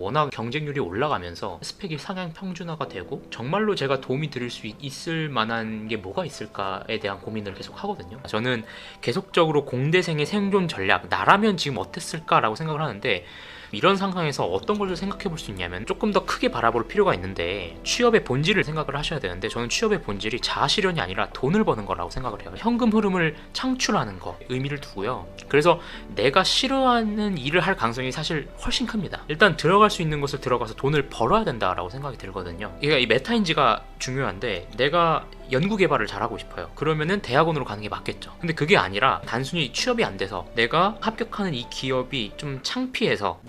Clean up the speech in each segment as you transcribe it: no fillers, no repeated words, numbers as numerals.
워낙 경쟁률이 올라가면서 스펙이 상향 평준화가 되고 정말로 제가 도움이 드릴 수 있을 만한 게 뭐가 있을까에 대한 고민을 계속 하거든요. 저는 계속적으로 공대생의 생존 전략, 나라면 지금 어땠을까라고 생각을 하는데, 이런 상황에서 어떤 걸 생각해 볼 수 있냐면 조금 더 크게 바라볼 필요가 있는데, 취업의 본질을 생각을 하셔야 되는데, 저는 취업의 본질이 자아실현이 아니라 돈을 버는 거라고 생각을 해요. 현금 흐름을 창출하는 거 의미를 두고요. 그래서 내가 싫어하는 일을 할 가능성이 사실 훨씬 큽니다. 일단 들어갈 수 있는 곳을 들어가서 돈을 벌어야 된다라고 생각이 들거든요. 그러니까 이 메타인지가 중요한데, 내가 연구개발을 잘하고 싶어요. 그러면은 대학원으로 가는 게 맞겠죠. 근데 그게 아니라 단순히 취업이 안 돼서 내가 합격하는 이 기업이 좀 창피해서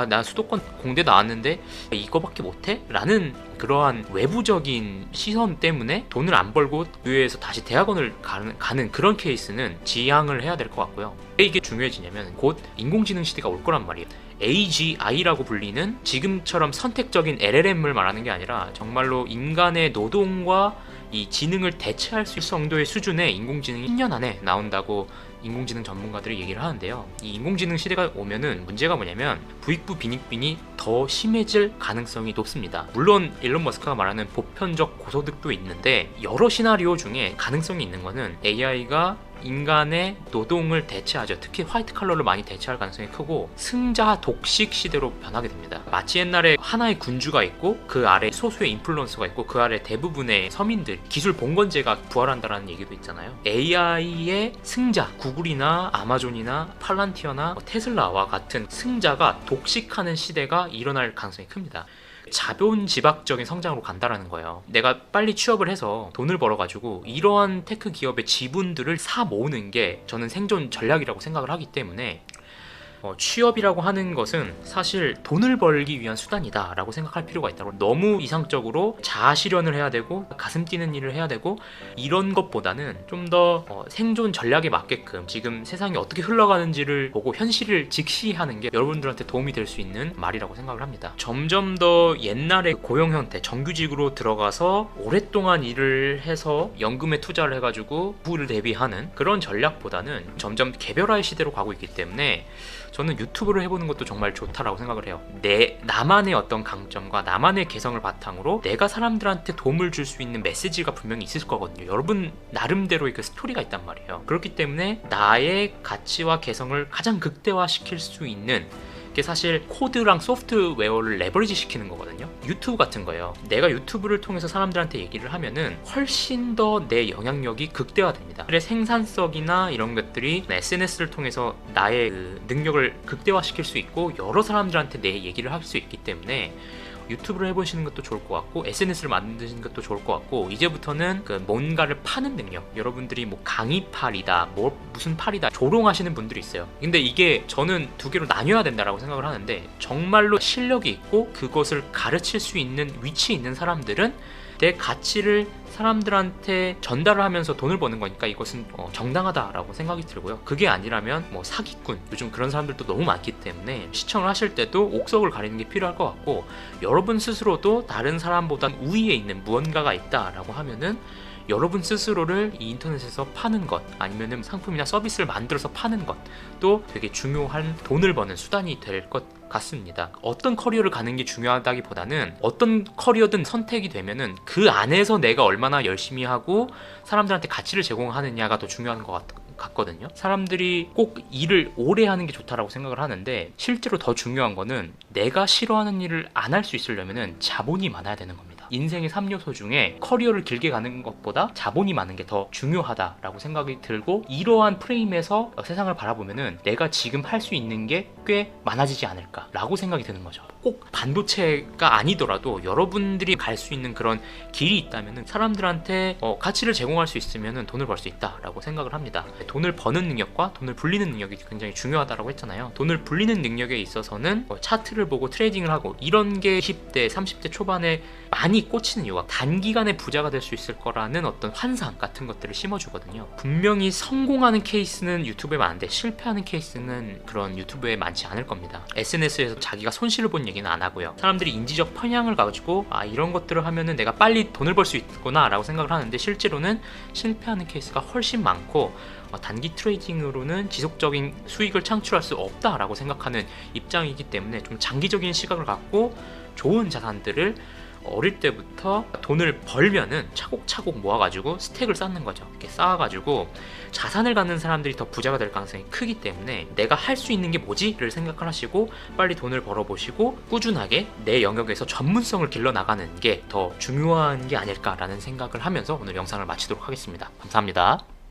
나 수도권 공대 나왔는데 이거밖에 못해? 라는 그러한 외부적인 시선 때문에 돈을 안 벌고 의회에서 다시 대학원을 가는 그런 케이스는 지양을 해야 될 것 같고요. 왜 이게 중요해지냐면 곧 인공지능 시대가 올 거란 말이에요. AGI라고 불리는 지금처럼 선택적인 LLM을 말하는 게 아니라 정말로 인간의 노동과 이 지능을 대체할 수 있을 정도의 수준의 인공지능이 10년 안에 나온다고 인공지능 전문가들이 얘기를 하는데요. 이 인공지능 시대가 오면은 문제가 뭐냐면 부익부 빈익빈이 더 심해질 가능성이 높습니다. 물론 일론 머스크가 말하는 보편적 고소득도 있는데, 여러 시나리오 중에 가능성이 있는 거는 AI가 인간의 노동을 대체하죠. 특히 화이트 칼라를 많이 대체할 가능성이 크고, 승자 독식 시대로 변하게 됩니다. 마치 옛날에 하나의 군주가 있고 그 아래 소수의 인플루언서가 있고 그 아래 대부분의 서민들, 기술 봉건제가 부활한다라는 얘기도 있잖아요. AI의 승자, 구글이나 아마존이나 팔란티어나 테슬라와 같은 승자가 독식하는 시대가 일어날 가능성이 큽니다. 자본지박적인 성장으로 간다라는 거예요. 내가 빨리 취업을 해서 돈을 벌어가지고 이러한 테크 기업의 지분들을 사 모으는 게 저는 생존 전략이라고 생각을 하기 때문에, 취업이라고 하는 것은 사실 돈을 벌기 위한 수단이다 라고 생각할 필요가 있다고. 너무 이상적으로 자아실현을 해야 되고 가슴 뛰는 일을 해야 되고 이런 것보다는 좀 더 생존 전략에 맞게끔 지금 세상이 어떻게 흘러가는지를 보고 현실을 직시하는 게 여러분들한테 도움이 될 수 있는 말이라고 생각을 합니다. 점점 더 옛날의 고용 형태, 정규직으로 들어가서 오랫동안 일을 해서 연금에 투자를 해가지고 부를 대비하는 그런 전략보다는 점점 개별화의 시대로 가고 있기 때문에 저는 유튜브를 해보는 것도 정말 좋다라고 생각을 해요. 나만의 어떤 강점과 나만의 개성을 바탕으로 내가 사람들한테 도움을 줄 수 있는 메시지가 분명히 있을 거거든요. 여러분 나름대로의 그 스토리가 있단 말이에요. 그렇기 때문에 나의 가치와 개성을 가장 극대화시킬 수 있는 게 사실 코드랑 소프트웨어를 레버리지 시키는 거거든요. 유튜브 같은 거예요. 내가 유튜브를 통해서 사람들한테 얘기를 하면은 훨씬 더 내 영향력이 극대화됩니다. 그래, 생산성이나 이런 것들이 SNS를 통해서 나의 그 능력을 극대화시킬 수 있고 여러 사람들한테 내 얘기를 할 수 있기 때문에 유튜브를 해보시는 것도 좋을 것 같고, SNS를 만드시는 것도 좋을 것 같고, 이제부터는 그 뭔가를 파는 능력, 여러분들이 뭐 강의팔이다, 무슨 팔이다 조롱하시는 분들이 있어요. 근데 이게 저는 두 개로 나뉘어야 된다라고 생각을 하는데, 정말로 실력이 있고 그것을 가르칠 수 있는 위치에 있는 사람들은 내 가치를 사람들한테 전달을 하면서 돈을 버는 거니까 이것은 정당하다라고 생각이 들고요. 그게 아니라면 뭐 사기꾼, 요즘 그런 사람들도 너무 많기 때문에 시청을 하실 때도 옥석을 가리는 게 필요할 것 같고, 여러분 스스로도 다른 사람보다 우위에 있는 무언가가 있다라고 하면은 여러분 스스로를 이 인터넷에서 파는 것, 아니면은 상품이나 서비스를 만들어서 파는 것도 되게 중요한 돈을 버는 수단이 될 것 같습니다. 어떤 커리어를 가는 게 중요하다기보다는 어떤 커리어든 선택이 되면은 그 안에서 내가 얼마나 열심히 하고 사람들한테 가치를 제공하느냐가 더 중요한 것 같거든요. 사람들이 꼭 일을 오래 하는 게 좋다라고 생각을 하는데, 실제로 더 중요한 거는 내가 싫어하는 일을 안 할 수 있으려면은 자본이 많아야 되는 겁니다. 인생의 3요소 중에 커리어를 길게 가는 것보다 자본이 많은 게 더 중요하다라고 생각이 들고, 이러한 프레임에서 세상을 바라보면은 내가 지금 할 수 있는 게 꽤 많아지지 않을까라고 생각이 드는 거죠. 꼭 반도체가 아니더라도 여러분들이 갈 수 있는 그런 길이 있다면은 사람들한테 가치를 제공할 수 있으면은 돈을 벌 수 있다라고 생각을 합니다. 돈을 버는 능력과 돈을 불리는 능력이 굉장히 중요하다라고 했잖아요. 돈을 불리는 능력에 있어서는 차트를 보고 트레이딩을 하고 이런 게 20대, 30대 초반에 많이 꽂히는 이유가 단기간에 부자가 될 수 있을 거라는 어떤 환상 같은 것들을 심어주거든요. 분명히 성공하는 케이스는 유튜브에 많은데 실패하는 케이스는 그런 유튜브에 많지 않을 겁니다. SNS에서 자기가 손실을 본 얘기는 안 하고요. 사람들이 인지적 편향을 가지고 이런 것들을 하면은 내가 빨리 돈을 벌 수 있구나 라고 생각을 하는데, 실제로는 실패하는 케이스가 훨씬 많고 단기 트레이딩으로는 지속적인 수익을 창출할 수 없다라고 생각하는 입장이기 때문에 좀 장기적인 시각을 갖고 좋은 자산들을 어릴 때부터 돈을 벌면은 차곡차곡 모아가지고 스택을 쌓는 거죠. 이렇게 쌓아가지고 자산을 갖는 사람들이 더 부자가 될 가능성이 크기 때문에 내가 할 수 있는 게 뭐지를 생각을 하시고 빨리 돈을 벌어보시고 꾸준하게 내 영역에서 전문성을 길러 나가는 게 더 중요한 게 아닐까라는 생각을 하면서 오늘 영상을 마치도록 하겠습니다. 감사합니다.